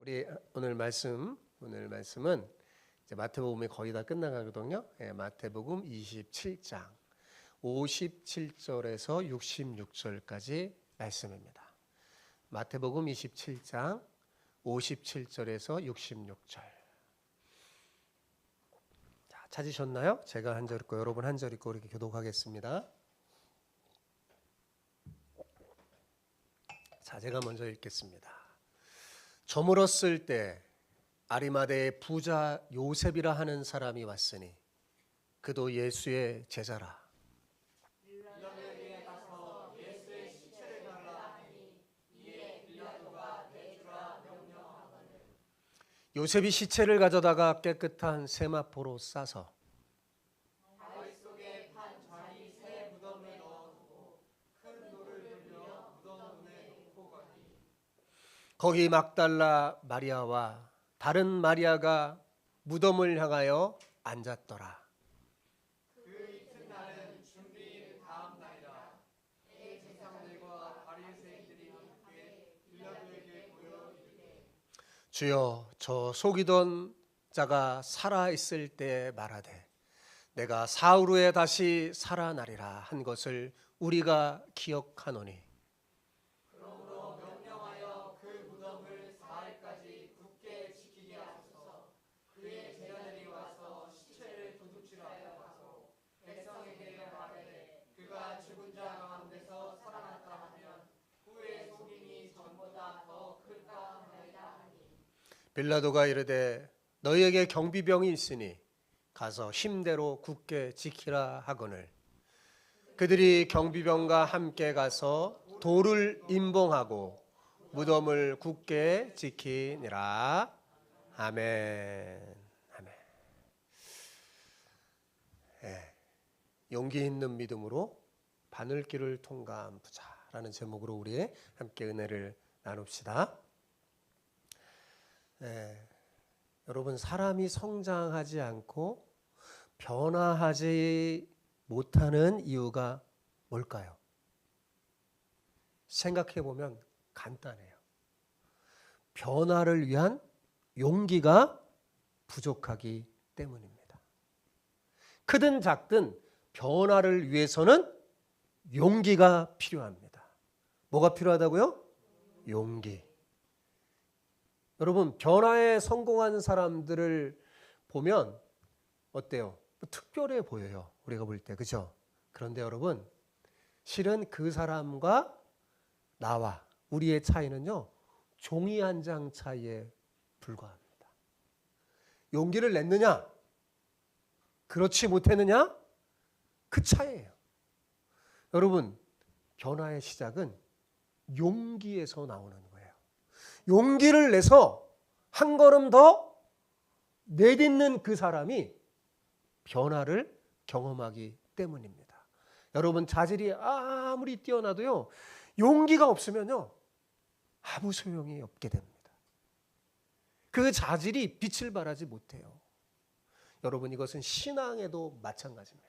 우리 오늘 말씀은 이제 마태복음이 거의 다 끝나가거든요. 마태복음 27장 57절에서 66절까지 말씀입니다. 마태복음 27장 57절에서 66절. 자, 찾으셨나요? 제가 한 절 읽고 여러분 한 절 읽고 이렇게 교독하겠습니다. 자, 제가 먼저 읽겠습니다. 저물었을 때 아리마대의 부자 요셉이라 하는 사람이 왔으니 그도 예수의 제자라. 요셉이 시체를 가져다가 깨끗한 세마포로 싸서 거기 막달라 마리아와 다른 마리아가 무덤을 향하여 앉았더라. 그 이튿날은 준비일 다음 날이라. 대제사장들과 바리새인들이 함께 빌라도에게 모여 이르되 주여, 저 속이던 자가 살아 있을 때 말하되 내가 사흘 후에 다시 살아나리라 한 것을 우리가 기억하노니 빌라도가 이르되 너희에게 경비병이 있으니 가서 힘대로 굳게 지키라 하거늘 그들이 경비병과 함께 가서 돌을 임봉하고 무덤을 굳게 지키니라. 아멘. 아멘. 용기 있는 믿음으로 바늘길을 통과한 부자라는 제목으로 우리 함께 은혜를 나눕시다. 여러분, 사람이 성장하지 않고 변화하지 못하는 이유가 뭘까요? 생각해 보면 간단해요. 변화를 위한 용기가 부족하기 때문입니다. 크든 작든 변화를 위해서는 용기가 필요합니다. 뭐가 필요하다고요? 용기. 여러분, 변화에 성공한 사람들을 보면 어때요? 특별해 보여요. 우리가 볼 때, 그죠? 그런데 여러분, 실은 그 사람과 나와 우리의 차이는요, 종이 한 장 차이에 불과합니다. 용기를 냈느냐? 그렇지 못했느냐? 그 차이예요. 여러분, 변화의 시작은 용기에서 나오는 거예요. 용기를 내서 한 걸음 더 내딛는 그 사람이 변화를 경험하기 때문입니다. 여러분, 자질이 아무리 뛰어나도요, 용기가 없으면요, 아무 소용이 없게 됩니다. 그 자질이 빛을 발하지 못해요. 여러분, 이것은 신앙에도 마찬가지입니다.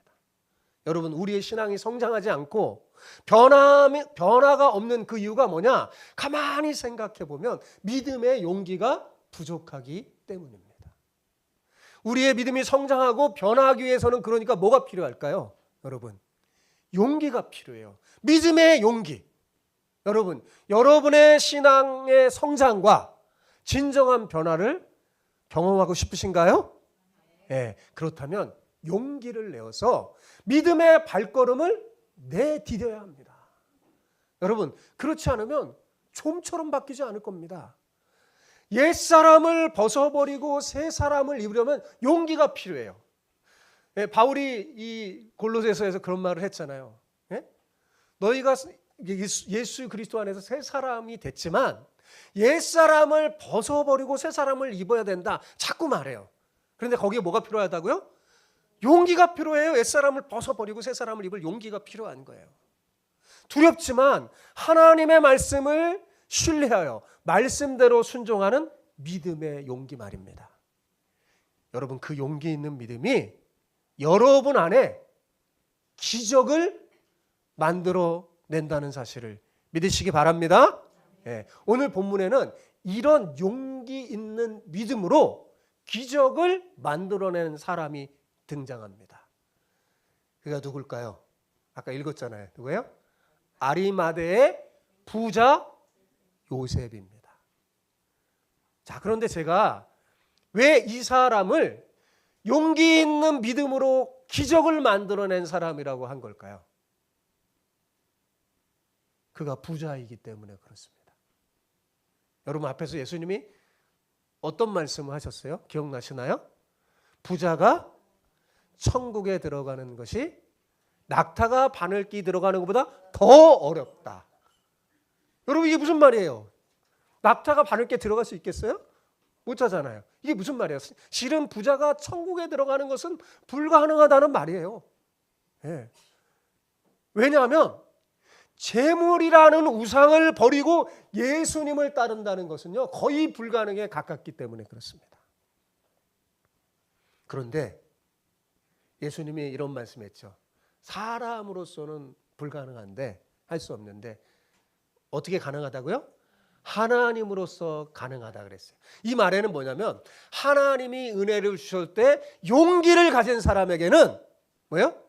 여러분, 우리의 신앙이 성장하지 않고 변화가 없는 그 이유가 뭐냐? 가만히 생각해 보면 믿음의 용기가 부족하기 때문입니다. 우리의 믿음이 성장하고 변화하기 위해서는 그러니까 뭐가 필요할까요? 여러분, 용기가 필요해요. 믿음의 용기. 여러분, 여러분의 신앙의 성장과 진정한 변화를 경험하고 싶으신가요? 네, 그렇다면 용기를 내어서 믿음의 발걸음을 내디뎌야 합니다. 여러분, 그렇지 않으면 좀처럼 바뀌지 않을 겁니다. 옛사람을 벗어버리고 새 사람을 입으려면 용기가 필요해요. 바울이 이 골로새서에서 그런 말을 했잖아요. 너희가 예수 그리스도 안에서 새 사람이 됐지만 옛사람을 벗어버리고 새 사람을 입어야 된다. 자꾸 말해요. 그런데 거기에 뭐가 필요하다고요? 용기가 필요해요. 옛사람을 벗어버리고 새 사람을 입을 용기가 필요한 거예요. 두렵지만 하나님의 말씀을 신뢰하여 말씀대로 순종하는 믿음의 용기 말입니다. 여러분, 그 용기 있는 믿음이 여러분 안에 기적을 만들어 낸다는 사실을 믿으시기 바랍니다. 오늘 본문에는 이런 용기 있는 믿음으로 기적을 만들어내는 사람이 등장합니다. 그가 누굴까요? 아까 읽었잖아요. 누구예요? 아리마대의 부자 요셉입니다. 자, 그런데 제가 왜 이 사람을 용기 있는 믿음으로 기적을 만들어낸 사람이라고 한 걸까요? 그가 부자이기 때문에 그렇습니다. 여러분 앞에서 예수님이 어떤 말씀을 하셨어요? 기억나시나요? 부자가 천국에 들어가는 것이 낙타가 바늘기 들어가는 것보다 더 어렵다. 여러분 이게 무슨 말이에요? 낙타가 바늘기에 들어갈 수 있겠어요? 못 하잖아요. 이게 무슨 말이에요? 실은 부자가 천국에 들어가는 것은 불가능하다는 말이에요. 네. 왜냐하면 재물이라는 우상을 버리고 예수님을 따른다는 것은요 거의 불가능에 가깝기 때문에 그렇습니다. 그런데 예수님이 이런 말씀했죠. 사람으로서는 불가능한데 할 수 없는데 어떻게 가능하다고요? 하나님으로서 가능하다 그랬어요. 이 말에는 뭐냐면 하나님이 은혜를 주실 때 용기를 가진 사람에게는 뭐예요?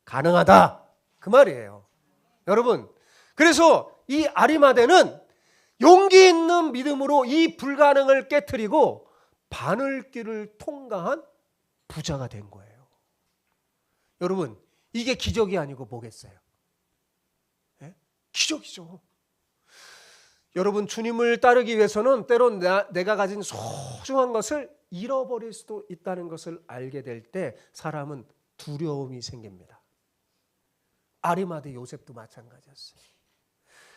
가능하다 그 말이에요. 여러분 그래서 이 아리마대는 용기 있는 믿음으로 이 불가능을 깨트리고 바늘길을 통과한 부자가 된 거예요. 여러분 이게 기적이 아니고 뭐겠어요? 네? 기적이죠. 여러분 주님을 따르기 위해서는 때론 내가 가진 소중한 것을 잃어버릴 수도 있다는 것을 알게 될 때 사람은 두려움이 생깁니다. 아리마대 요셉도 마찬가지였어요.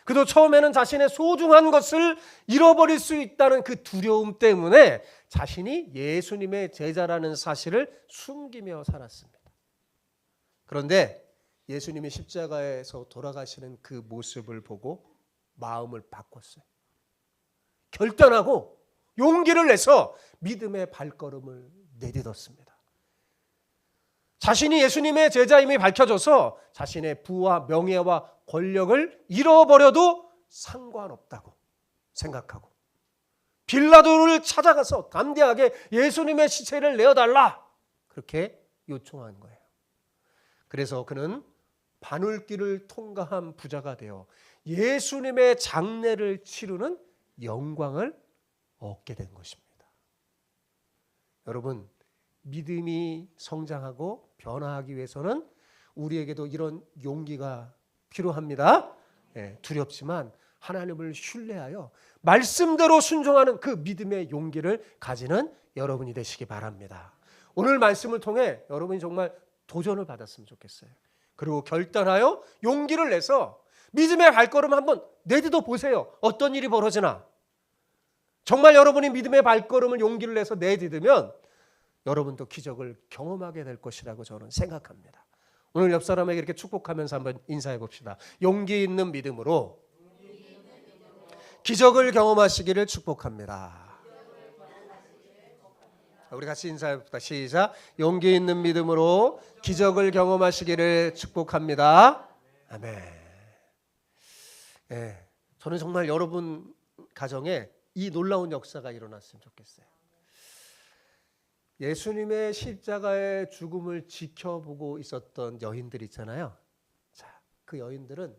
그도 처음에는 자신의 소중한 것을 잃어버릴 수 있다는 그 두려움 때문에 자신이 예수님의 제자라는 사실을 숨기며 살았습니다. 그런데 예수님이 십자가에서 돌아가시는 그 모습을 보고 마음을 바꿨어요. 결단하고 용기를 내서 믿음의 발걸음을 내딛었습니다. 자신이 예수님의 제자임이 밝혀져서 자신의 부와 명예와 권력을 잃어버려도 상관없다고 생각하고 빌라도를 찾아가서 담대하게 예수님의 시체를 내어달라 그렇게 요청한 거예요. 그래서 그는 바늘길을 통과한 부자가 되어 예수님의 장례를 치르는 영광을 얻게 된 것입니다. 여러분 믿음이 성장하고 변화하기 위해서는 우리에게도 이런 용기가 필요합니다. 두렵지만 하나님을 신뢰하여 말씀대로 순종하는 그 믿음의 용기를 가지는 여러분이 되시기 바랍니다. 오늘 말씀을 통해 여러분이 정말 도전을 받았으면 좋겠어요. 그리고 결단하여 용기를 내서 믿음의 발걸음 한번 내딛어 보세요. 어떤 일이 벌어지나. 정말 여러분이 믿음의 발걸음을 용기를 내서 내딛으면 여러분도 기적을 경험하게 될 것이라고 저는 생각합니다. 오늘 옆 사람에게 이렇게 축복하면서 한번 인사해 봅시다. 용기 있는 믿음으로 기적을 경험하시기를 축복합니다. 우리 같이 인사해 봅시다. 시작. 용기 있는 믿음으로 기적을 경험하시기를 축복합니다. 아멘. 저는 정말 여러분 가정에 이 놀라운 역사가 일어났으면 좋겠어요. 예수님의 십자가의 죽음을 지켜보고 있었던 여인들 있잖아요. 자, 그 여인들은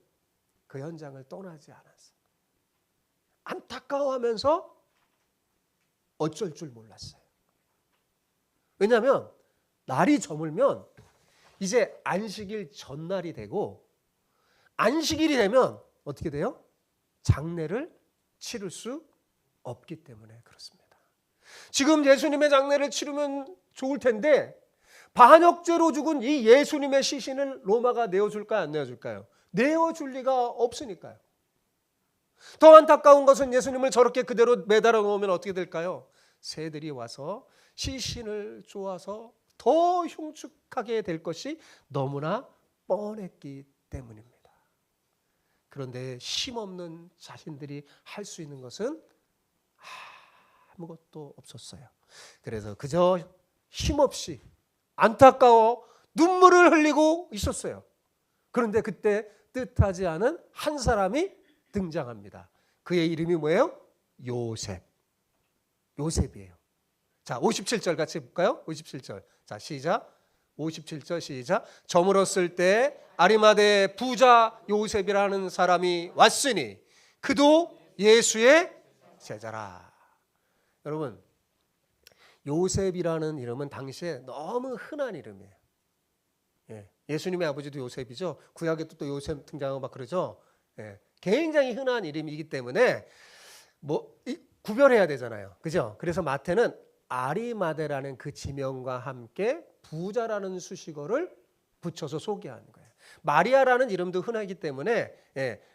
그 현장을 떠나지 않았어요. 안타까워하면서 어쩔 줄 몰랐어요. 왜냐하면 날이 저물면 이제 안식일 전날이 되고 안식일이 되면 어떻게 돼요? 장례를 치를 수 없기 때문에 그렇습니다. 지금 예수님의 장례를 치르면 좋을 텐데 반역죄로 죽은 이 예수님의 시신을 로마가 내어줄까요? 안 내어줄까요? 내어줄 리가 없으니까요. 더 안타까운 것은 예수님을 저렇게 그대로 매달아 놓으면 어떻게 될까요? 새들이 와서 시신을 쪼아서 더 흉측하게 될 것이 너무나 뻔했기 때문입니다. 그런데 힘없는 자신들이 할 수 있는 것은 아무것도 없었어요. 그래서 그저 힘없이 안타까워 눈물을 흘리고 있었어요. 그런데 그때 뜻하지 않은 한 사람이 등장합니다. 그의 이름이 뭐예요? 요셉이에요. 자, 57절 같이 볼까요? 57절. 자, 시작. 57절 시작. 저물었을 때 아리마대 부자 요셉이라는 사람이 왔으니 그도 예수의 제자라. 여러분, 요셉이라는 이름은 당시에 너무 흔한 이름이에요. 예수님의 아버지도 요셉이죠. 구약에 또 요셉 등장하고 막 그러죠. 굉장히 흔한 이름이기 때문에 구별해야 되잖아요. 그죠? 그래서 마태는 아리마대라는 그 지명과 함께 부자라는 수식어를 붙여서 소개하는 거예요. 마리아라는 이름도 흔하기 때문에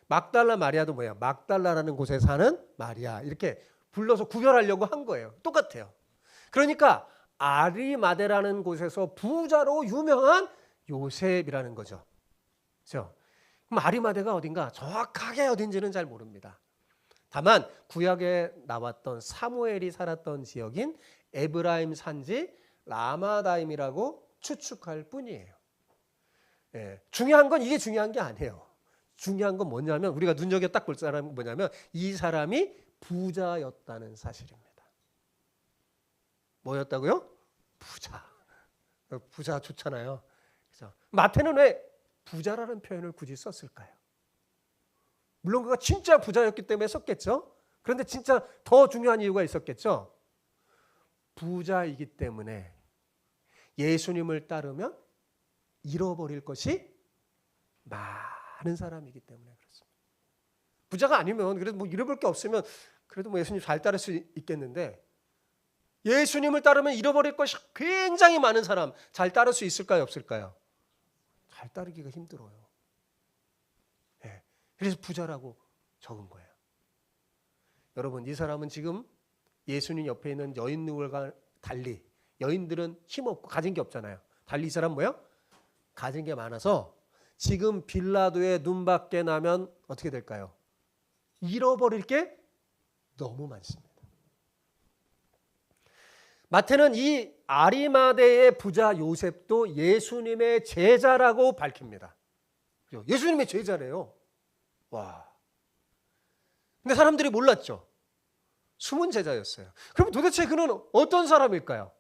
막달라 마리아도 뭐야? 막달라라는 곳에 사는 마리아 이렇게 불러서 구별하려고 한 거예요. 똑같아요. 그러니까 아리마대라는 곳에서 부자로 유명한 요셉이라는 거죠. 그렇죠? 그럼 아리마대가 어딘가 정확하게 어딘지는 잘 모릅니다. 다만 구약에 나왔던 사무엘이 살았던 지역인 에브라임 산지 라마다임이라고 추측할 뿐이에요. 중요한 건 이게 중요한 게 아니에요. 중요한 건 뭐냐면 우리가 눈여겨 딱 볼 사람은 뭐냐면 이 사람이 부자였다는 사실입니다. 뭐였다고요? 부자 좋잖아요. 그래서 마태는 왜 부자라는 표현을 굳이 썼을까요? 물론 그가 진짜 부자였기 때문에 썼겠죠. 그런데 진짜 더 중요한 이유가 있었겠죠. 부자이기 때문에 예수님을 따르면 잃어버릴 것이 많은 사람이기 때문에 그렇습니다. 부자가 아니면 그래도 뭐 잃어버릴 게 없으면 그래도 뭐 예수님 잘 따를 수 있겠는데 예수님을 따르면 잃어버릴 것이 굉장히 많은 사람 잘 따를 수 있을까요? 없을까요? 잘 따르기가 힘들어요. 그래서 부자라고 적은 거예요. 여러분, 이 사람은 지금 예수님 옆에 있는 여인들과 달리 여인들은 힘없고 가진 게 없잖아요. 달리 이 사람 뭐야? 가진 게 많아서 지금 빌라도의 눈밖에 나면 어떻게 될까요? 잃어버릴 게 너무 많습니다. 마태는 이 아리마대의 부자 요셉도 예수님의 제자라고 밝힙니다. 예수님의 제자래요. 와. 근데 사람들이 몰랐죠. 숨은 제자였어요. 그럼 도대체 그는 어떤 사람일까요?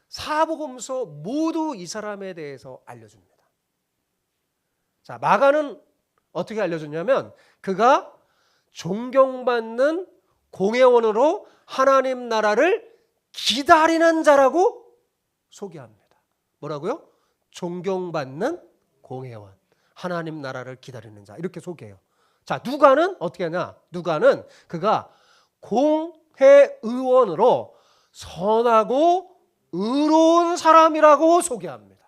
사복음서 모두 이 사람에 대해서 알려줍니다. 자, 마가는 어떻게 알려줬냐면 그가 존경받는 공회원으로 하나님 나라를 기다리는 자라고 소개합니다. 뭐라고요? 존경받는 공회원, 하나님 나라를 기다리는 자 이렇게 소개해요. 자, 누가는 어떻게 하냐? 누가는 그가 공회의원으로 선하고 의로운 사람이라고 소개합니다.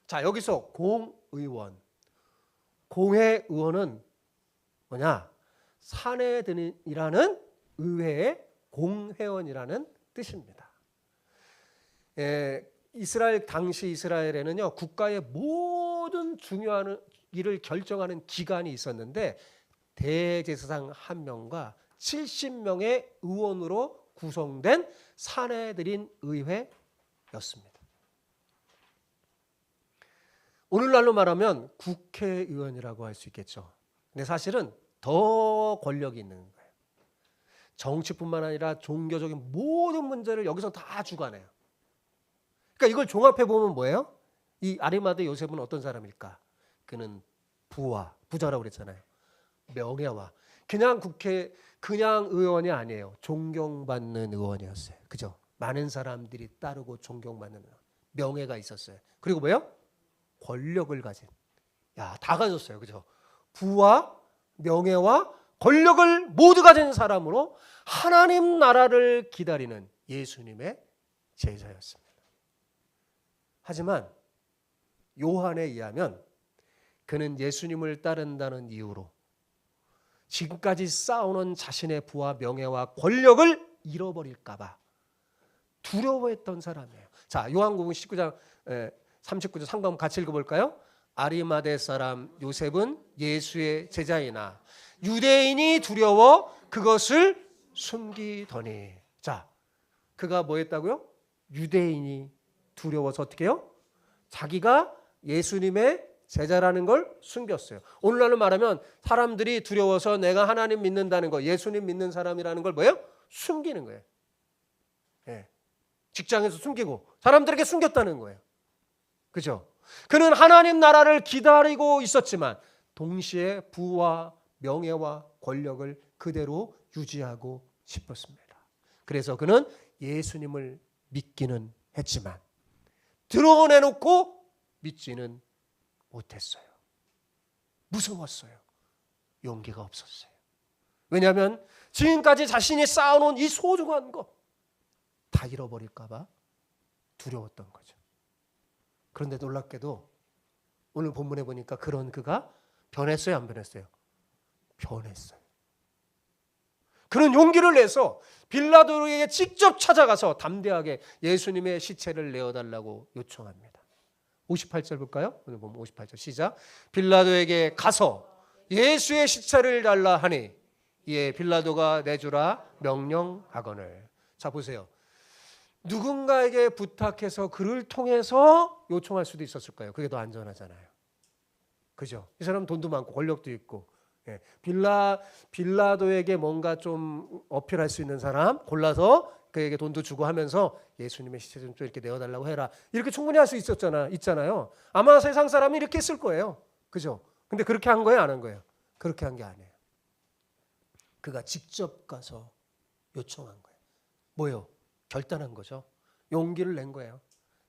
자, 여기서 공의원, 공회의원은 뭐냐? 사내들이라는 의회의 공회원이라는 뜻입니다. 당시 이스라엘에는요 국가의 모든 중요한 일을 결정하는 기관이 있었는데 대제사장 1명과 70명의 의원으로 구성된 사내들인 의회였습니다. 오늘날로 말하면 국회의원이라고 할 수 있겠죠. 근데 사실은 더 권력이 있는 거예요. 정치뿐만 아니라 종교적인 모든 문제를 여기서 다 주관해요. 그러니까 이걸 종합해 보면 뭐예요? 이 아리마대 요셉은 어떤 사람일까? 그는 부자라고 그랬잖아요. 명예와 그냥 의원이 아니에요. 존경받는 의원이었어요. 그죠? 많은 사람들이 따르고 존경받는 의원. 명예가 있었어요. 그리고 뭐예요? 권력을 가진. 다 가졌어요. 그죠? 부와 명예와 권력을 모두 가진 사람으로 하나님 나라를 기다리는 예수님의 제자였습니다. 하지만 요한에 의하면 그는 예수님을 따른다는 이유로 지금까지 쌓아오는 자신의 부와 명예와 권력을 잃어버릴까 봐 두려워했던 사람이에요. 자, 요한복음 19장 39절 상관 같이 읽어볼까요? 아리마대 사람 요셉은 예수의 제자이나 유대인이 두려워 그것을 숨기더니. 자, 그가 뭐 했다고요? 유대인이 두려워서 어떻게 해요? 자기가 예수님의 제자라는 걸 숨겼어요. 오늘날로 말하면 사람들이 두려워서 내가 하나님 믿는다는 거, 예수님 믿는 사람이라는 걸 뭐예요? 숨기는 거예요. 예. 직장에서 숨기고 사람들에게 숨겼다는 거예요. 그죠? 그는 하나님 나라를 기다리고 있었지만 동시에 부와 명예와 권력을 그대로 유지하고 싶었습니다. 그래서 그는 예수님을 믿기는 했지만 드러내놓고 믿지는 못했어요. 무서웠어요. 용기가 없었어요. 왜냐하면 지금까지 자신이 쌓아놓은 이 소중한 거 다 잃어버릴까 봐 두려웠던 거죠. 그런데 놀랍게도 오늘 본문에 보니까 그런 그가 변했어요, 안 변했어요? 변했어요. 그는 용기를 내서 빌라도에게 직접 찾아가서 담대하게 예수님의 시체를 내어달라고 요청합니다. 58절 볼까요? 오늘 보면 58절 시작. 빌라도에게 가서 예수의 시체를 달라 하니 이에 빌라도가 내주라 명령하거늘. 자 보세요. 누군가에게 부탁해서 그를 통해서 요청할 수도 있었을 거예요. 그게 더 안전하잖아요. 그죠? 이 사람 돈도 많고 권력도 있고, 예. 빌라도에게 뭔가 좀 어필할 수 있는 사람 골라서 그에게 돈도 주고 하면서 예수님의 시체 좀 이렇게 내어달라고 해라. 이렇게 충분히 할 수 있잖아요. 아마 세상 사람이 이렇게 했을 거예요. 그죠? 근데 그렇게 한 거예요, 안 한 거예요? 그렇게 한 게 아니에요. 그가 직접 가서 요청한 거예요. 뭐요? 결단한 거죠. 용기를 낸 거예요.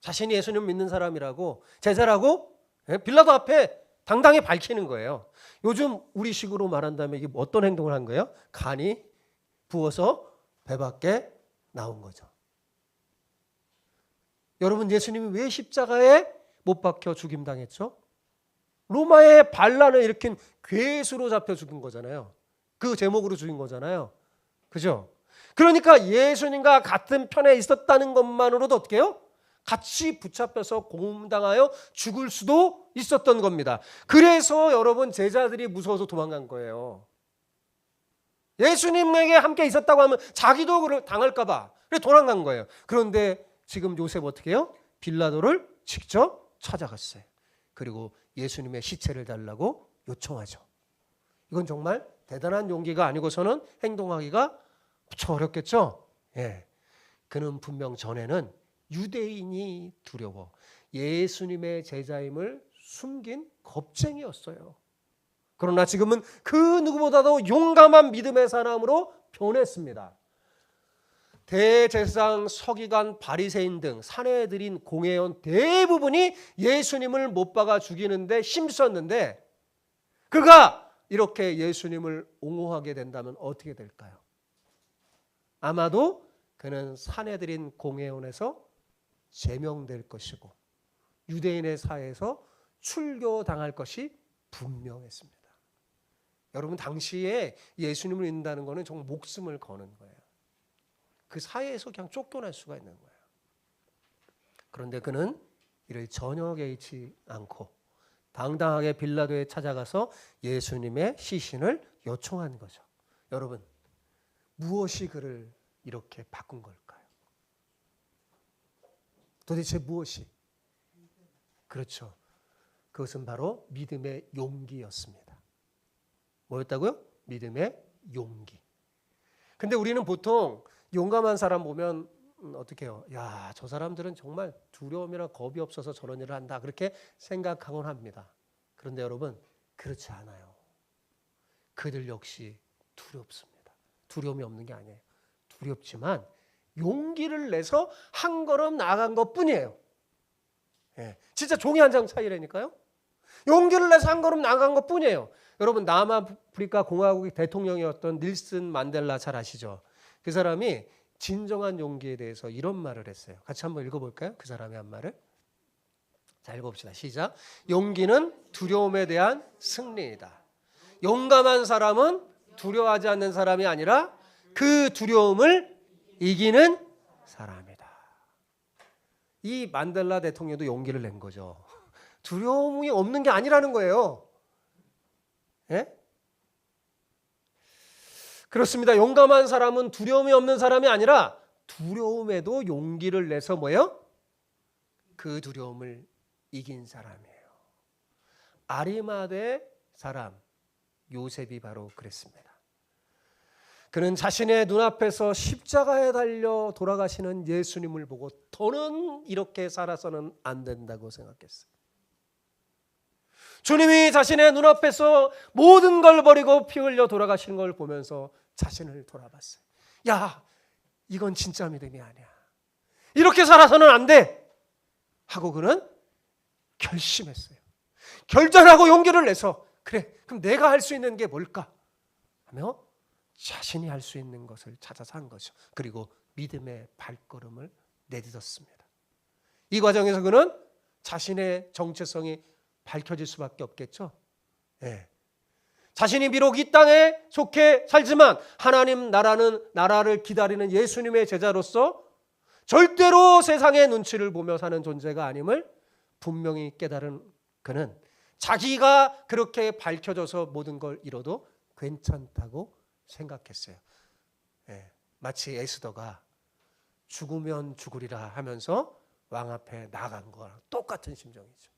자신이 예수님 믿는 사람이라고, 제자라고 빌라도 앞에 당당히 밝히는 거예요. 요즘 우리식으로 말한다면 이게 어떤 행동을 한 거예요? 간이 부어서 배 밖에 나온 거죠. 여러분, 예수님이 왜 십자가에 못 박혀 죽임당했죠? 로마의 반란을 일으킨 괴수로 잡혀 죽은 거잖아요. 그 제목으로 죽인 거잖아요. 그죠? 그러니까 예수님과 같은 편에 있었다는 것만으로도 어떻게 해요? 같이 붙잡혀서 고문당하여 죽을 수도 있었던 겁니다. 그래서 여러분 제자들이 무서워서 도망간 거예요. 예수님에게 함께 있었다고 하면 자기도 그걸 당할까 봐 그래서 도망간 거예요. 그런데 지금 요셉 어떻게 해요? 빌라도를 직접 찾아갔어요. 그리고 예수님의 시체를 달라고 요청하죠. 이건 정말 대단한 용기가 아니고서는 행동하기가 무척 어렵겠죠? 예. 그는 분명 전에는 유대인이 두려워 예수님의 제자임을 숨긴 겁쟁이였어요. 그러나 지금은 그 누구보다도 용감한 믿음의 사람으로 변했습니다. 대제사장, 서기관, 바리새인 등 사내들인 공회원 대부분이 예수님을 못 박아 죽이는데 힘썼는데 그가 이렇게 예수님을 옹호하게 된다면 어떻게 될까요? 아마도 그는 사내들인 공회원에서 제명될 것이고 유대인의 사회에서 출교당할 것이 분명했습니다. 여러분, 당시에 예수님을 믿는다는 것은 정말 목숨을 거는 거예요. 그 사회에서 그냥 쫓겨날 수가 있는 거예요. 그런데 그는 이를 전혀 개의치 않고 당당하게 빌라도에 찾아가서 예수님의 시신을 요청한 거죠. 여러분, 무엇이 그를 이렇게 바꾼 걸까요? 도대체 무엇이? 그렇죠. 그것은 바로 믿음의 용기였습니다. 뭐였다고요? 믿음의 용기. 근데 우리는 보통 용감한 사람 보면 어떻게 해요? 야, 저 사람들은 정말 두려움이나 겁이 없어서 저런 일을 한다. 그렇게 생각하곤 합니다. 그런데 여러분, 그렇지 않아요. 그들 역시 두렵습니다. 두려움이 없는 게 아니에요. 두렵지만 용기를 내서 한 걸음 나아간 것뿐이에요. 예, 진짜 종이 한 장 차이라니까요. 용기를 내서 한 걸음 나아간 것뿐이에요. 여러분, 남아프리카 공화국의 대통령이었던 닐슨 만델라 잘 아시죠? 그 사람이 진정한 용기에 대해서 이런 말을 했어요. 같이 한번 읽어볼까요? 그 사람이 한 말을. 자, 읽어봅시다. 시작. 용기는 두려움에 대한 승리이다. 용감한 사람은 두려워하지 않는 사람이 아니라 그 두려움을 이기는 사람이다. 이 만델라 대통령도 용기를 낸 거죠. 두려움이 없는 게 아니라는 거예요. 예? 그렇습니다. 용감한 사람은 두려움이 없는 사람이 아니라 두려움에도 용기를 내서 뭐예요? 그 두려움을 이긴 사람이에요. 아리마대 사람 요셉이 바로 그랬습니다. 그는 자신의 눈앞에서 십자가에 달려 돌아가시는 예수님을 보고 더는 이렇게 살아서는 안 된다고 생각했어요. 주님이 자신의 눈앞에서 모든 걸 버리고 피 흘려 돌아가시는 걸 보면서 자신을 돌아봤어요. 야, 이건 진짜 믿음이 아니야. 이렇게 살아서는 안 돼. 하고 그는 결심했어요. 결단하고 용기를 내서 그래, 그럼 내가 할 수 있는 게 뭘까? 하며 자신이 할 수 있는 것을 찾아서 한 거죠. 그리고 믿음의 발걸음을 내딛었습니다. 이 과정에서 그는 자신의 정체성이 밝혀질 수밖에 없겠죠. 네. 자신이 비록 이 땅에 속해 살지만 하나님 나라를 기다리는 예수님의 제자로서 절대로 세상의 눈치를 보며 사는 존재가 아님을 분명히 깨달은 그는 자기가 그렇게 밝혀져서 모든 걸 잃어도 괜찮다고 생각했어요. 예, 마치 에스더가 죽으면 죽으리라 하면서 왕 앞에 나간 거랑 똑같은 심정이죠.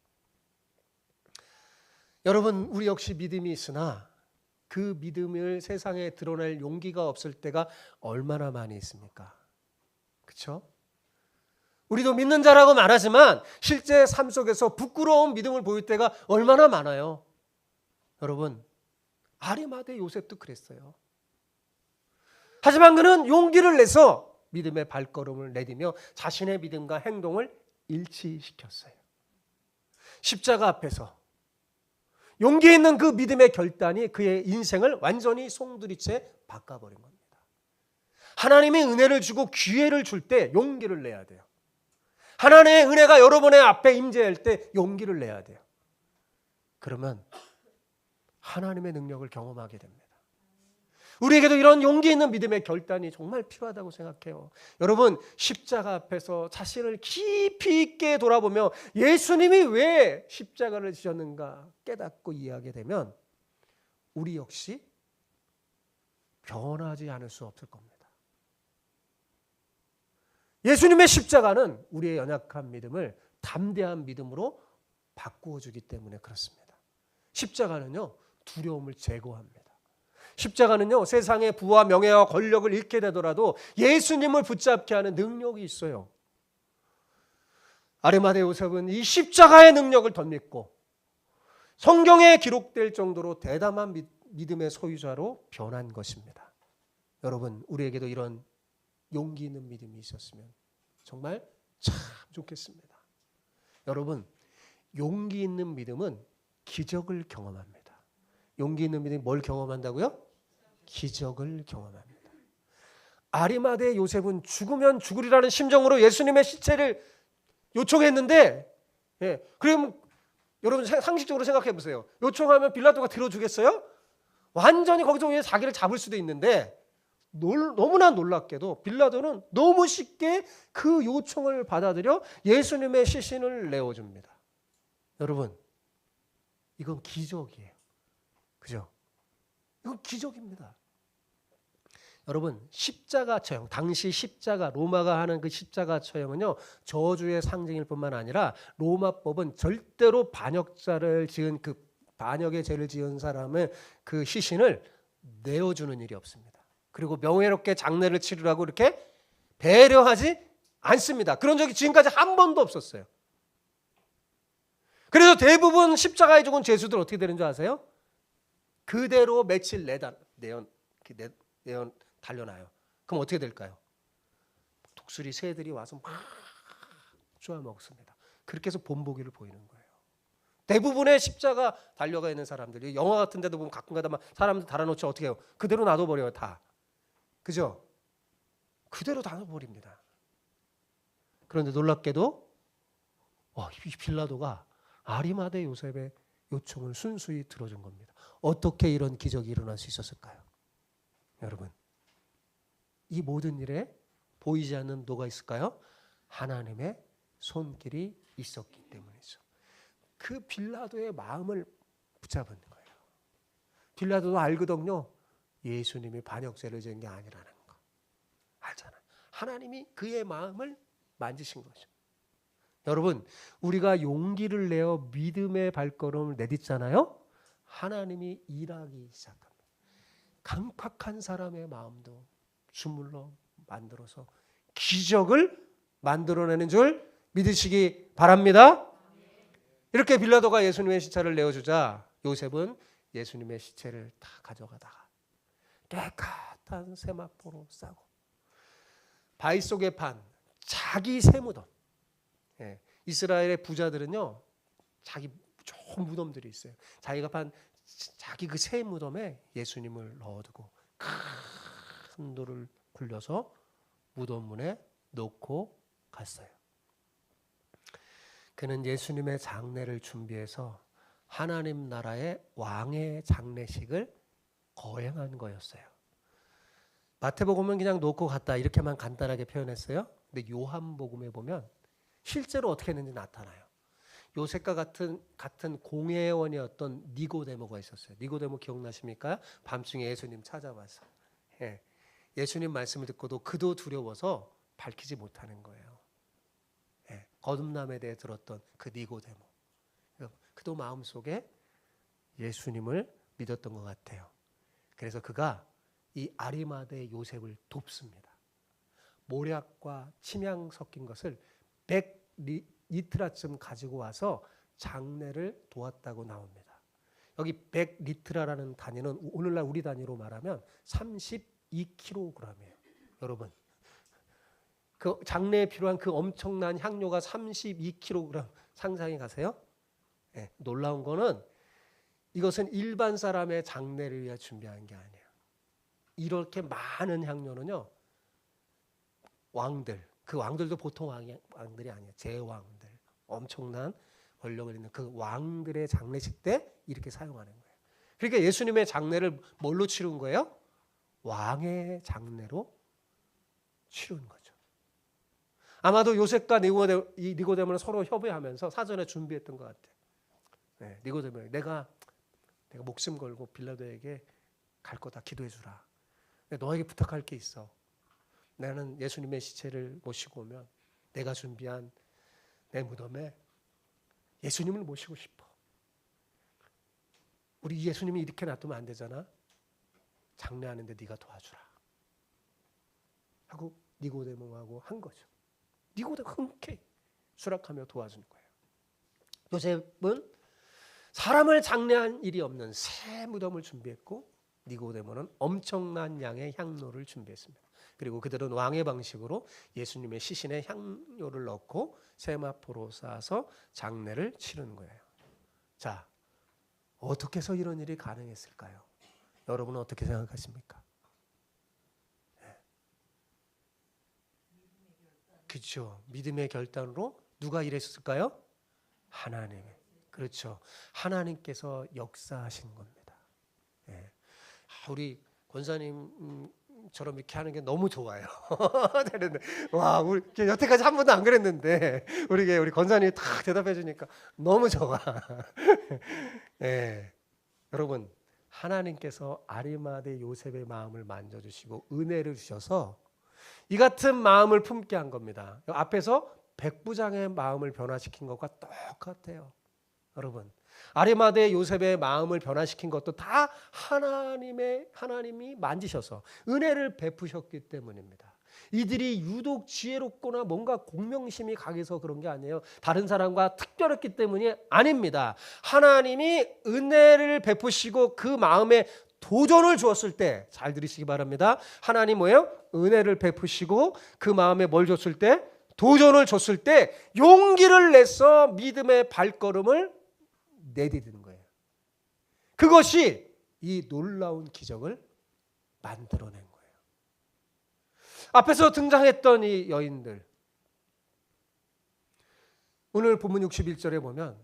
여러분, 우리 역시 믿음이 있으나 그 믿음을 세상에 드러낼 용기가 없을 때가 얼마나 많이 있습니까? 그렇죠? 우리도 믿는 자라고 말하지만 실제 삶 속에서 부끄러운 믿음을 보일 때가 얼마나 많아요. 여러분, 아리마대 요셉도 그랬어요. 하지만 그는 용기를 내서 믿음의 발걸음을 내디며 자신의 믿음과 행동을 일치시켰어요. 십자가 앞에서 용기 있는 그 믿음의 결단이 그의 인생을 완전히 송두리째 바꿔버린 겁니다. 하나님이 은혜를 주고 기회를 줄 때 용기를 내야 돼요. 하나님의 은혜가 여러분의 앞에 임재할 때 용기를 내야 돼요. 그러면 하나님의 능력을 경험하게 됩니다. 우리에게도 이런 용기 있는 믿음의 결단이 정말 필요하다고 생각해요. 여러분, 십자가 앞에서 자신을 깊이 있게 돌아보며 예수님이 왜 십자가를 지셨는가 깨닫고 이해하게 되면 우리 역시 변하지 않을 수 없을 겁니다. 예수님의 십자가는 우리의 연약한 믿음을 담대한 믿음으로 바꾸어 주기 때문에 그렇습니다. 십자가는요, 두려움을 제거합니다. 십자가는요, 세상의 부와 명예와 권력을 잃게 되더라도 예수님을 붙잡게 하는 능력이 있어요. 아리마대 요셉은 이 십자가의 능력을 덧입고 성경에 기록될 정도로 대담한 믿음의 소유자로 변한 것입니다. 여러분, 우리에게도 이런 용기 있는 믿음이 있었으면 정말 참 좋겠습니다. 여러분, 용기 있는 믿음은 기적을 경험합니다. 용기 있는 믿음이 뭘 경험한다고요? 기적을 경험합니다. 아리마대 요셉은 죽으면 죽으리라는 심정으로 예수님의 시체를 요청했는데, 그럼 여러분 상식적으로 생각해 보세요. 요청하면 빌라도가 들어주겠어요? 완전히 거기서 왜 자기를 잡을 수도 있는데 너무나 놀랍게도 빌라도는 너무 쉽게 그 요청을 받아들여 예수님의 시신을 내어줍니다. 여러분, 이건 기적이에요. 그죠? 이건 기적입니다. 여러분, 십자가 처형, 당시 십자가, 로마가 하는 그 십자가 처형은요, 저주의 상징일 뿐만 아니라 로마법은 절대로 반역자를 지은 그 반역의 죄를 지은 사람의 그 시신을 내어주는 일이 없습니다. 그리고 명예롭게 장례를 치르라고 이렇게 배려하지 않습니다. 그런 적이 지금까지 한 번도 없었어요. 그래서 대부분 십자가에 죽은 죄수들 어떻게 되는 줄 아세요? 그대로 며칠 내연 달려나요. 그럼 어떻게 될까요? 독수리 새들이 와서 막 쪼아 먹습니다. 그렇게 해서 본보기를 보이는 거예요. 대부분의 십자가 달려가 있는 사람들이 영화 같은 데도 보면 가끔가다 막 사람들 달아놓지 어떻게 해요? 그대로 놔둬버려요. 다. 그죠? 그대로 놔둬버립니다. 그런데 놀랍게도 이 빌라도가 아리마대 요셉의 요청을 순수히 들어준 겁니다. 어떻게 이런 기적이 일어날 수 있었을까요? 여러분, 이 모든 일에 보이지 않는 뭐가 있을까요? 하나님의 손길이 있었기 때문이죠. 그 빌라도의 마음을 붙잡은 거예요. 빌라도도 알거든요. 예수님이 반역죄를 지은 게 아니라는 거. 알잖아요. 하나님이 그의 마음을 만지신 거죠. 여러분, 우리가 용기를 내어 믿음의 발걸음을 내딛잖아요. 하나님이 일하기 시작합니다. 강팍한 사람의 마음도 주물러 만들어서 기적을 만들어내는 줄 믿으시기 바랍니다. 이렇게 빌라도가 예수님의 시체를 내어주자 요셉은 예수님의 시체를 다 가져가다가 깨끗한 세마포로 싸고 바위 속에 판 자기 새무덤. 이스라엘의 부자들은요, 자기 좋은 무덤들이 있어요. 자기가 판 자기 그 새 무덤에 예수님을 넣어두고 큰 돌을 굴려서 무덤 문에 놓고 갔어요. 그는 예수님의 장례를 준비해서 하나님 나라의 왕의 장례식을 거행한 거였어요. 마태복음은 그냥 놓고 갔다 이렇게만 간단하게 표현했어요. 근데 요한복음에 보면 실제로 어떻게 했는지 나타나요. 요셉과 같은 공회원이었던 니고데모가 있었어요. 니고데모 기억나십니까? 밤중에 예수님 찾아와서 예수님 말씀을 듣고도 그도 두려워서 밝히지 못하는 거예요. 거듭남에 대해 들었던 그 니고데모, 그도 마음속에 예수님을 믿었던 것 같아요. 그래서 그가 이 아리마대 요셉을 돕습니다. 모략과 침향 섞인 것을 100리트라쯤 가지고 와서 장례를 도왔다고 나옵니다. 여기 100리트라라는 단위는 오늘날 우리 단위로 말하면 32kg이에요. 여러분, 그 장례에 필요한 그 엄청난 향료가 32kg 상상해 가세요? 놀라운 거는 이것은 일반 사람의 장례를 위해 준비한 게 아니에요. 이렇게 많은 향료는요, 왕들, 그 왕들도 보통 왕들이 아니에요. 제왕들, 엄청난 권력을 있는 그 왕들의 장례식 때 이렇게 사용하는 거예요. 그러니까 예수님의 장례를 뭘로 치른 거예요? 왕의 장례로 치른 거죠. 아마도 요셉과 니고데모는 서로 협의하면서 사전에 준비했던 것 같아요. 니고데모, 내가 목숨 걸고 빌라도에게 갈 거다, 기도해 주라. 너에게 부탁할 게 있어. 나는 예수님의 시체를 모시고 오면 내가 준비한 내 무덤에 예수님을 모시고 싶어. 우리 예수님이 이렇게 놔두면 안 되잖아. 장례하는데 네가 도와주라 하고 니고데모하고 한 거죠. 니고데모 흔쾌히 수락하며 도와준 거예요. 요셉은 사람을 장례한 일이 없는 새 무덤을 준비했고, 니고데모는 엄청난 양의 향료를 준비했습니다. 그리고 그들은 왕의 방식으로 예수님의 시신에 향료를 넣고 세마포로 쌓아서 장례를 치르는 거예요. 자, 어떻게 해서 이런 일이 가능했을까요? 여러분은 어떻게 생각하십니까? 그렇죠. 믿음의 결단으로 누가 일했을까요? 하나님. 그렇죠. 하나님께서 역사하신 겁니다. 우리 권사님처럼 이렇게 하는 게 너무 좋아요. 와, 우리 여태까지 한 번도 안 그랬는데 우리 권사님이 딱 대답해 주니까 너무 좋아. 여러분, 하나님께서 아리마대 요셉의 마음을 만져주시고 은혜를 주셔서 이 같은 마음을 품게 한 겁니다. 앞에서 백부장의 마음을 변화시킨 것과 똑같아요. 여러분, 아리마대 요셉의 마음을 변화시킨 것도 다 하나님이 만지셔서 은혜를 베푸셨기 때문입니다. 이들이 유독 지혜롭거나 뭔가 공명심이 강해서 그런 게 아니에요. 다른 사람과 특별했기 때문이 아닙니다. 하나님이 은혜를 베푸시고 그 마음에 도전을 주었을 때, 잘 들으시기 바랍니다. 하나님 뭐예요? 은혜를 베푸시고 그 마음에 뭘 줬을 때? 도전을 줬을 때 용기를 내서 믿음의 발걸음을 내디디는 거예요. 그것이 이 놀라운 기적을 만들어낸 거예요. 앞에서 등장했던 이 여인들, 오늘 본문 61절에 보면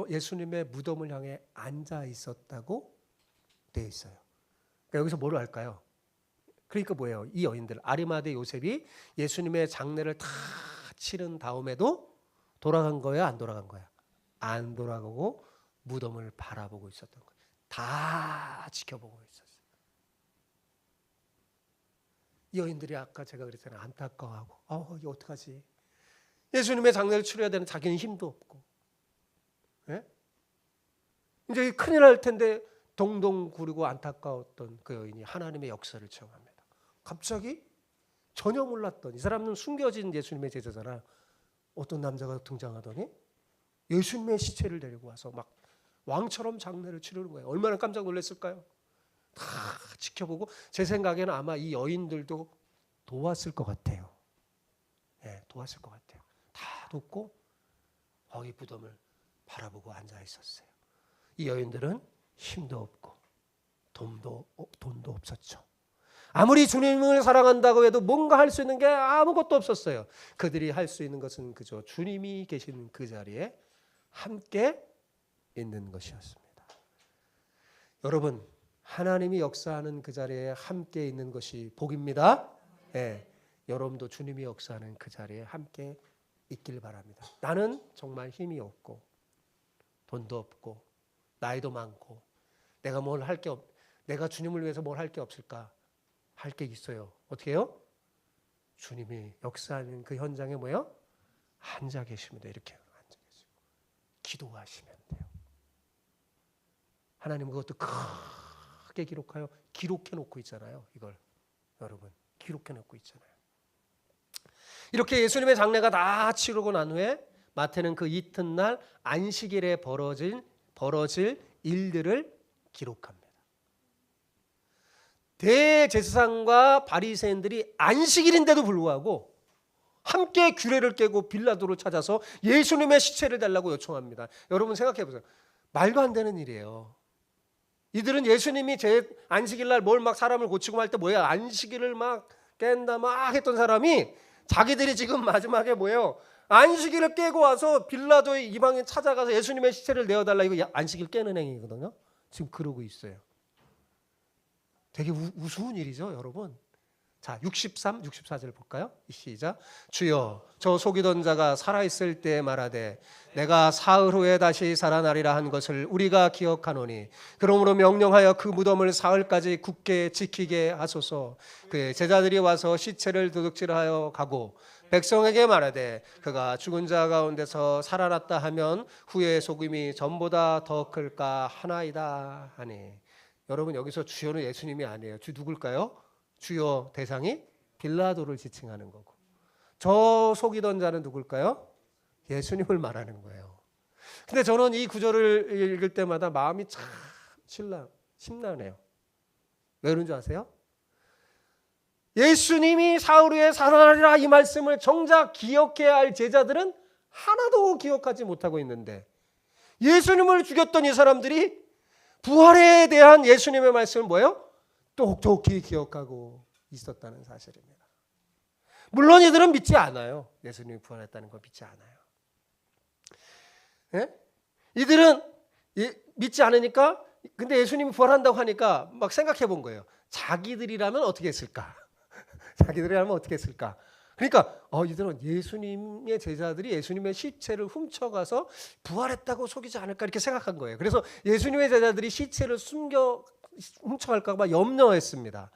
예수님의 무덤을 향해 앉아 있었다고 되어 있어요. 그러니까 여기서 뭐를 할까요? 그러니까 뭐예요? 이 여인들, 아리마대 요셉이 예수님의 장례를 다 치른 다음에도 돌아간 거야, 안 돌아간 거야? 안 돌아가고 무덤을 바라보고 있었던 거예요. 다 지켜보고 있었어요. 이 여인들이 아까 제가 그랬잖아요. 안타까워하고, 이거 어떡하지? 예수님의 장례를 치러야 되는 자기는 힘도 없고, 예? 이제 큰일 날 텐데 동동 구르고 안타까웠던 그 여인이 하나님의 역사를 체험합니다. 갑자기 전혀 몰랐던, 이 사람은 숨겨진 예수님의 제자잖아. 어떤 남자가 등장하더니 예수님의 시체를 데리고 와서 막 왕처럼 장례를 치르는 거예요. 얼마나 깜짝 놀랐을까요? 다 지켜보고, 제 생각에는 아마 이 여인들도 도왔을 것 같아요. 예, 도왔을 것 같아요. 다 돕고 거기 무덤을 바라보고 앉아 있었어요. 이 여인들은 힘도 없고 돈도 없었죠. 아무리 주님을 사랑한다고 해도 뭔가 할 수 있는 게 아무것도 없었어요. 그들이 할 수 있는 것은 그저 주님이 계신 그 자리에 함께 있는 것이었습니다. 여러분, 하나님이 역사하는 그 자리에 함께 있는 것이 복입니다. 네, 여러분도 주님이 역사하는 그 자리에 함께 있길 바랍니다. 나는 정말 힘이 없고 돈도 없고 나이도 많고 내가 내가 주님을 위해서 뭘 할 게 없을까? 할 게 있어요. 어떻게 해요? 주님이 역사하는 그 현장에 뭐예요? 앉아 계십니다. 이렇게 앉아 계시고 기도하시면 돼요. 하나님 그것도 크게 기록해 놓고 있잖아요. 이걸 여러분 기록해 놓고 있잖아요. 이렇게 예수님의 장례가 다 치르고 난 후에 마태는 그 이튿날 안식일에 벌어질 일들을 기록합니다. 대제사장과 바리새인들이 안식일인데도 불구하고 함께 규례를 깨고 빌라도를 찾아서 예수님의 시체를 달라고 요청합니다. 여러분 생각해 보세요. 말도 안 되는 일이에요. 이들은 예수님이 제 안식일날 뭘 막 사람을 고치고 할 때 뭐야, 안식일을 막 깬다 막 했던 사람이 자기들이 지금 마지막에 뭐예요, 안식일을 깨고 와서 빌라도의 이방인 찾아가서 예수님의 시체를 내어달라, 이거 안식일 깨는 행위거든요. 지금 그러고 있어요. 되게 우스운 일이죠, 여러분. 자, 63, 64절 볼까요? 시작. 주여, 저 속이던 자가 살아있을 때 말하되 내가 사흘 후에 다시 살아나리라 한 것을 우리가 기억하노니 그러므로 명령하여 그 무덤을 사흘까지 굳게 지키게 하소서. 그의 제자들이 와서 시체를 도둑질하여 가고 백성에게 말하되 그가 죽은 자 가운데서 살아났다 하면 후에 속임이 전보다 더 클까 하나이다 하니. 여러분 여기서 주여는 예수님이 아니에요. 주 누굴까요? 주여 대상이 빌라도를 지칭하는 거고, 저 속이던 자는 누굴까요? 예수님을 말하는 거예요. 근데 저는 이 구절을 읽을 때마다 마음이 참 심란해요. 왜 그런 줄 아세요? 예수님이 사흘 후에 살아나리라 이 말씀을 정작 기억해야 할 제자들은 하나도 기억하지 못하고 있는데, 예수님을 죽였던 이 사람들이 부활에 대한 예수님의 말씀을 뭐예요? 똑똑히 기억하고 있었다는 사실입니다. 물론 이들은 믿지 않아요. 예수님이 부활했다는 걸 믿지 않아요. 예? 이들은 믿지 않으니까, 근데 예수님이 부활한다고 하니까 막 생각해 본 거예요. 자기들이라면 어떻게 했을까? 자기들이라면 어떻게 했을까? 그러니까 이들은 예수님의 제자들이 예수님의 시체를 훔쳐가서 부활했다고 속이지 않을까 이렇게 생각한 거예요. 그래서 예수님의 제자들이 시체를 훔쳐갈까 봐 염려했습니다.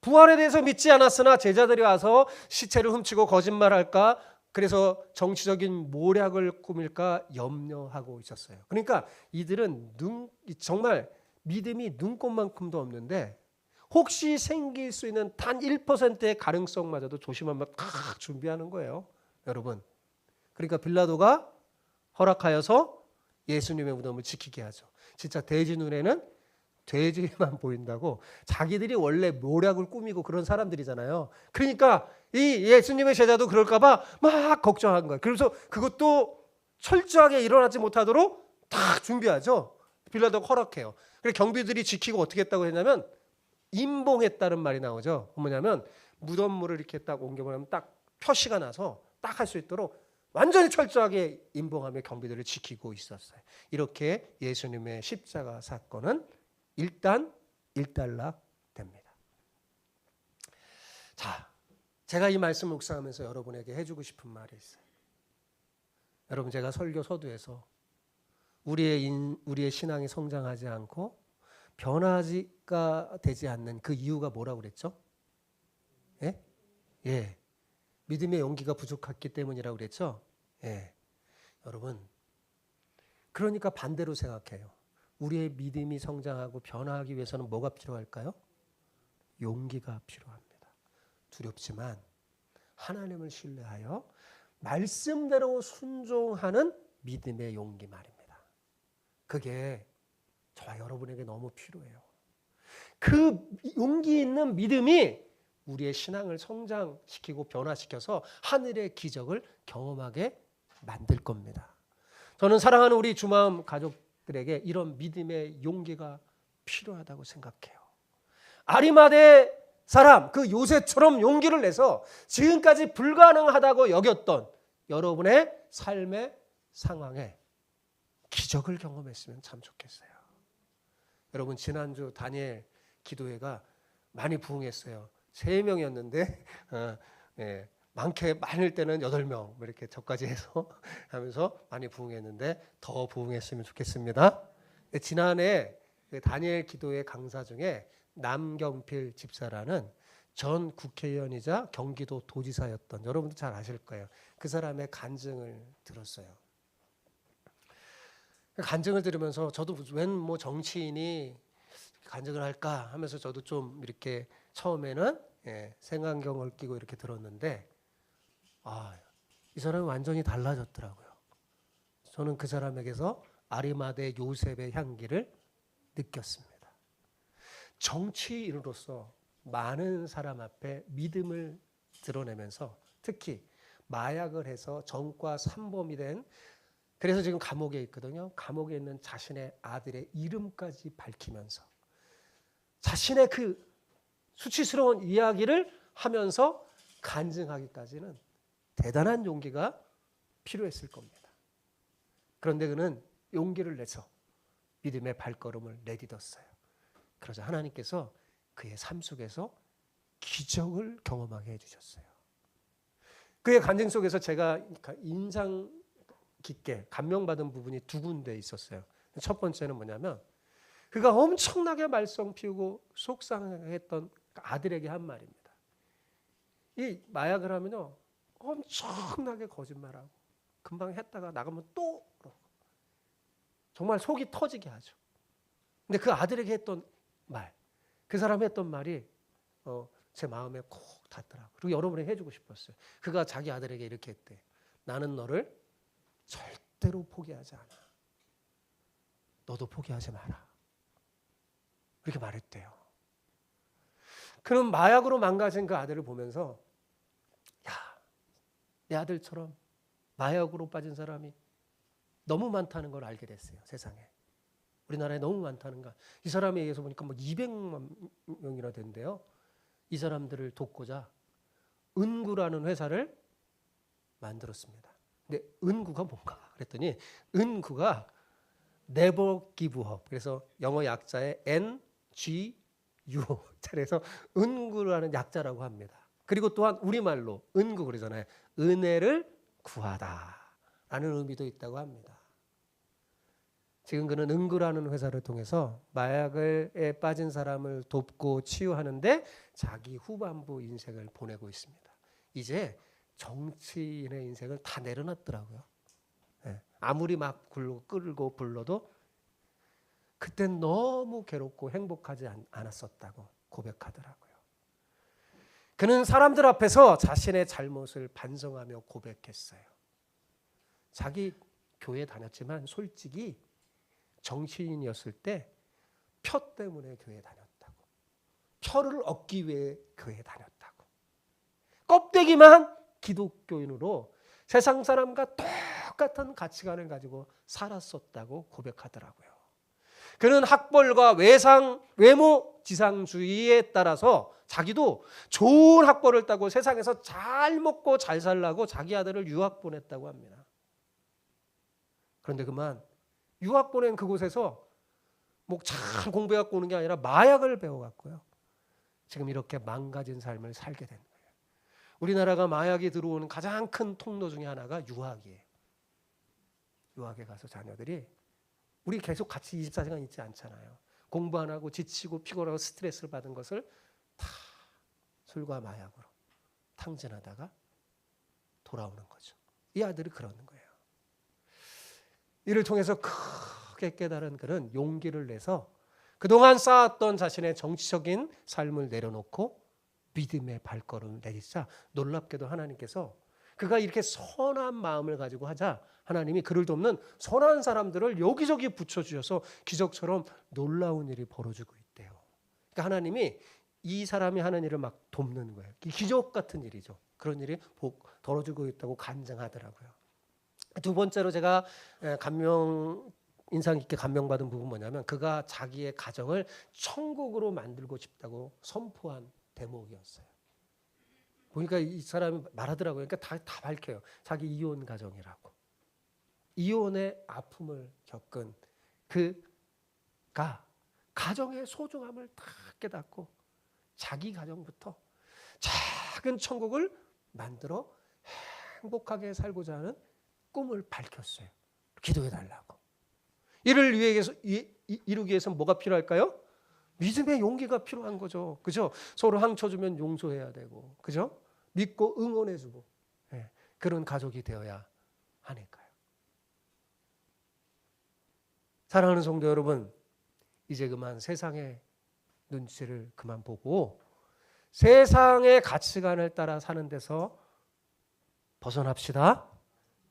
부활에 대해서 믿지 않았으나 제자들이 와서 시체를 훔치고 거짓말할까, 그래서 정치적인 모략을 꾸밀까 염려하고 있었어요. 그러니까 이들은 정말 믿음이 눈꽃만큼도 없는데 혹시 생길 수 있는 단 1%의 가능성마저도 조심하면 다 준비하는 거예요, 여러분. 그러니까 빌라도가 허락하여서 예수님의 무덤을 지키게 하죠. 진짜 돼지 눈에는 돼지만 보인다고, 자기들이 원래 모략을 꾸미고 그런 사람들이잖아요. 그러니까 이 예수님의 제자도 그럴까 봐 막 걱정한 거예요. 그래서 그것도 철저하게 일어나지 못하도록 다 준비하죠. 빌라도가 허락해요. 그래서 경비들이 지키고 어떻게 했다고 했냐면 임봉했다는 말이 나오죠. 뭐냐면 무덤물을 이렇게 딱 옮겨보면 딱 표시가 나서 딱 할 수 있도록 완전히 철저하게 임봉하며 경비들을 지키고 있었어요. 이렇게 예수님의 십자가 사건은 일단 일단락됩니다. 자, 제가 이 말씀을 묵상하면서 여러분에게 해주고 싶은 말이 있어요. 여러분, 제가 설교 서두에서 우리의 신앙이 성장하지 않고 변화가 되지 않는 그 이유가 뭐라고 그랬죠? 예? 믿음의 용기가 부족했기 때문이라고 그랬죠? 예, 여러분, 그러니까 반대로 생각해요. 우리의 믿음이 성장하고 변화하기 위해서는 뭐가 필요할까요? 용기가 필요합니다. 두렵지만 하나님을 신뢰하여 말씀대로 순종하는 믿음의 용기 말입니다. 그게 저와 여러분에게 너무 필요해요. 그 용기 있는 믿음이 우리의 신앙을 성장시키고 변화시켜서 하늘의 기적을 경험하게 만들 겁니다. 저는 사랑하는 우리 주마음 가족들에게 이런 믿음의 용기가 필요하다고 생각해요. 아리마대 사람 그 요셉처럼 용기를 내서 지금까지 불가능하다고 여겼던 여러분의 삶의 상황에 기적을 경험했으면 참 좋겠어요. 여러분, 지난주 다니엘 기도회가 많이 부흥했어요. 3명이었는데 많을 때는 8명 이렇게 저까지 해서 하면서 많이 부흥했는데 더 부흥했으면 좋겠습니다. 지난해 다니엘 기도회 강사 중에 남경필 집사라는 전 국회의원이자 경기도 도지사였던, 여러분도 잘 아실 거예요. 그 사람의 간증을 들었어요. 간증을 들으면서 저도 웬 뭐 정치인이 간증을 할까 하면서 저도 좀 이렇게 처음에는 생안경을 끼고 이렇게 들었는데, 이 사람이 완전히 달라졌더라고요. 저는 그 사람에게서 아리마대 요셉의 향기를 느꼈습니다. 정치인으로서 많은 사람 앞에 믿음을 드러내면서 특히 마약을 해서 전과 산범이 된, 그래서 지금 감옥에 있거든요. 감옥에 있는 자신의 아들의 이름까지 밝히면서 자신의 그 수치스러운 이야기를 하면서 간증하기까지는 대단한 용기가 필요했을 겁니다. 그런데 그는 용기를 내서 믿음의 발걸음을 내딛었어요. 그러자 하나님께서 그의 삶 속에서 기적을 경험하게 해주셨어요. 그의 간증 속에서 제가 인상 깊게 감명받은 부분이 2군데 있었어요. 첫 번째는 뭐냐면, 그가 엄청나게 말썽 피우고 속상했던 아들에게 한 말입니다. 이 마약을 하면요, 엄청나게 거짓말하고 금방 했다가 나가면 또 정말 속이 터지게 하죠. 근데 그 아들에게 했던 말, 그 사람이 했던 말이 제 마음에 콕 닿더라고요. 그리고 여러분에게 해주고 싶었어요. 그가 자기 아들에게 이렇게 했대. 나는 너를 절대로 포기하지 않아. 너도 포기하지 마라. 그렇게 말했대요. 그는 마약으로 망가진 그 아들을 보면서, 야, 내 아들처럼 마약으로 빠진 사람이 너무 많다는 걸 알게 됐어요. 세상에. 우리나라에 너무 많다는 거. 이 사람에 의해서 보니까 뭐 200만 명이나 된대요. 이 사람들을 돕고자 은구라는 회사를 만들었습니다. 근데 은구가 뭔가 그랬더니, 은구가 Never Give Up. 그래서 영어 약자의 NGU. 그래서 은구라는 약자라고 합니다. 그리고 또한 우리말로 은구 그러잖아요. 은혜를 구하다라는 의미도 있다고 합니다. 지금 그는 은구라는 회사를 통해서 마약에 빠진 사람을 돕고 치유하는데 자기 후반부 인생을 보내고 있습니다. 이제 정치인의 인생을 다 내려놨더라고요. 아무리 막 끌고 불러도 그땐 너무 괴롭고 행복하지 않았었다고 고백하더라고요. 그는 사람들 앞에서 자신의 잘못을 반성하며 고백했어요. 자기 교회 다녔지만 솔직히 정치인이었을 때 표 때문에 교회 다녔다고, 표를 얻기 위해 교회 다녔다고, 껍데기만 기독교인으로 세상 사람과 똑같은 가치관을 가지고 살았었다고 고백하더라고요. 그는 학벌과 외모 지상주의에 따라서 자기도 좋은 학벌을 따고 세상에서 잘 먹고 잘 살라고 자기 아들을 유학 보냈다고 합니다. 그런데 그만 유학 보낸 그곳에서 뭐 잘 공부해갖고 오는 게 아니라 마약을 배워갖고요, 지금 이렇게 망가진 삶을 살게 된 거예요. 우리나라가 마약이 들어오는 가장 큰 통로 중에 하나가 유학이에요. 유학에 가서 자녀들이, 우리 계속 같이 24시간 있지 않잖아요. 공부 안 하고 지치고 피곤하고 스트레스를 받은 것을 다 술과 마약으로 탕진하다가 돌아오는 거죠. 이 아들이 그러는 거예요. 이를 통해서 크게 깨달은 그는 용기를 내서 그동안 쌓았던 자신의 정치적인 삶을 내려놓고 믿음의 발걸음을 내딛자 놀랍게도 하나님께서 그가 이렇게 선한 마음을 가지고 하자 하나님이 그를 돕는 선한 사람들을 여기저기 붙여주셔서 기적처럼 놀라운 일이 벌어지고 있대요. 그러니까 하나님이 이 사람이 하는 일을 막 돕는 거예요. 기적 같은 일이죠. 그런 일이 벌어지고 있다고 간증하더라고요. 두 번째로 제가 인상 깊게 감명받은 부분 뭐냐면 그가 자기의 가정을 천국으로 만들고 싶다고 선포한 대목이었어요. 보니까 이 사람이 말하더라고요. 그러니까 다 밝혀요. 자기 이혼 가정이라고. 이혼의 아픔을 겪은 그가 가정의 소중함을 다 깨닫고 자기 가정부터 작은 천국을 만들어 행복하게 살고자 하는 꿈을 밝혔어요. 기도해 달라고. 이를 이루기 위해서 뭐가 필요할까요? 믿음의 용기가 필요한 거죠. 그죠? 서로 상처 주면 용서해야 되고, 그죠? 믿고 응원해주고, 네, 그런 가족이 되어야 하니까요. 사랑하는 성도 여러분, 이제 그만 세상의 눈치를 그만 보고 세상의 가치관을 따라 사는 데서 벗어납시다.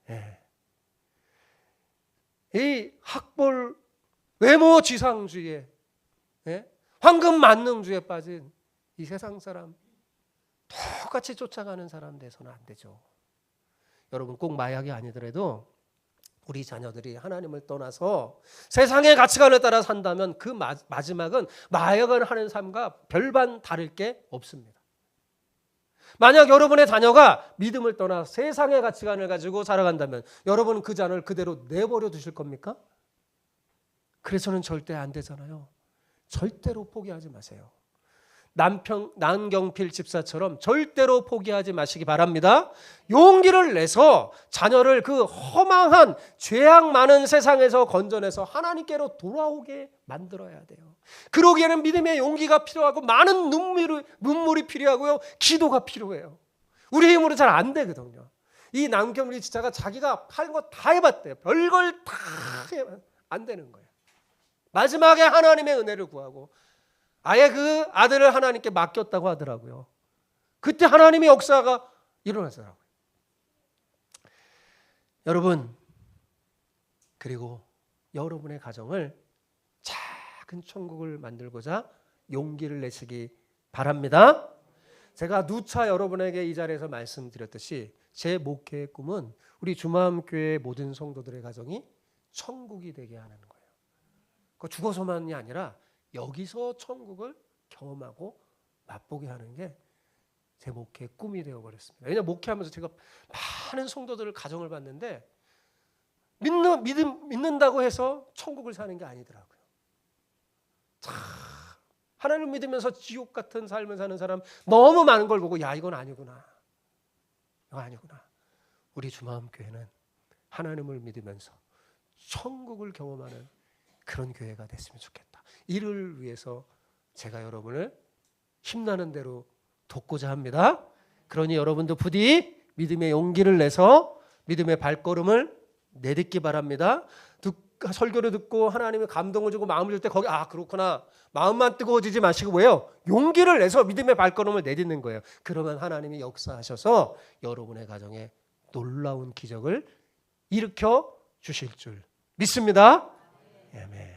네. 이 학벌, 외모 지상주의에, 네? 황금 만능주의에 빠진 이 세상 사람 똑같이 쫓아가는 사람 돼서는 안 되죠. 여러분 꼭 마약이 아니더라도 우리 자녀들이 하나님을 떠나서 세상의 가치관을 따라 산다면 그 마지막은 마약을 하는 삶과 별반 다를 게 없습니다. 만약 여러분의 자녀가 믿음을 떠나 세상의 가치관을 가지고 살아간다면 여러분은 그 자녀를 그대로 내버려 두실 겁니까? 그래서는 절대 안 되잖아요. 절대로 포기하지 마세요. 남경필 집사처럼 절대로 포기하지 마시기 바랍니다. 용기를 내서 자녀를 그 허망한 죄악 많은 세상에서 건져내서 하나님께로 돌아오게 만들어야 돼요. 그러기에는 믿음의 용기가 필요하고 많은 눈물이 필요하고요. 기도가 필요해요. 우리 힘으로 잘 안 되거든요. 이 남경필 집사가 자기가 할 거 다 해봤대요. 별걸 다 안 되는 거예요. 마지막에 하나님의 은혜를 구하고 아예 그 아들을 하나님께 맡겼다고 하더라고요. 그때 하나님의 역사가 일어나더라고요. 여러분, 그리고 여러분의 가정을 작은 천국을 만들고자 용기를 내시기 바랍니다. 제가 누차 여러분에게 이 자리에서 말씀드렸듯이 제 목회의 꿈은 우리 주마음교회 모든 성도들의 가정이 천국이 되게 하는 거예요. 그 죽어서만이 아니라 여기서 천국을 경험하고 맛보게 하는 게 제 목회의 꿈이 되어버렸습니다. 왜냐하면 목회하면서 제가 많은 성도들을 가정을 봤는데 믿는다고 해서 천국을 사는 게 아니더라고요. 하나님을 믿으면서 지옥 같은 삶을 사는 사람 너무 많은 걸 보고 야 이건 아니구나. 이거 아니구나. 우리 주마음교회는 하나님을 믿으면서 천국을 경험하는 그런 교회가 됐으면 좋겠다. 이를 위해서 제가 여러분을 힘나는 대로 돕고자 합니다. 그러니 여러분도 부디 믿음의 용기를 내서 믿음의 발걸음을 내딛기 바랍니다. 설교를 듣고 하나님의 감동을 주고 마음을 줄 때 거기 그렇구나 마음만 뜨거워지지 마시고 왜요? 용기를 내서 믿음의 발걸음을 내딛는 거예요. 그러면 하나님이 역사하셔서 여러분의 가정에 놀라운 기적을 일으켜 주실 줄 믿습니다. 아멘.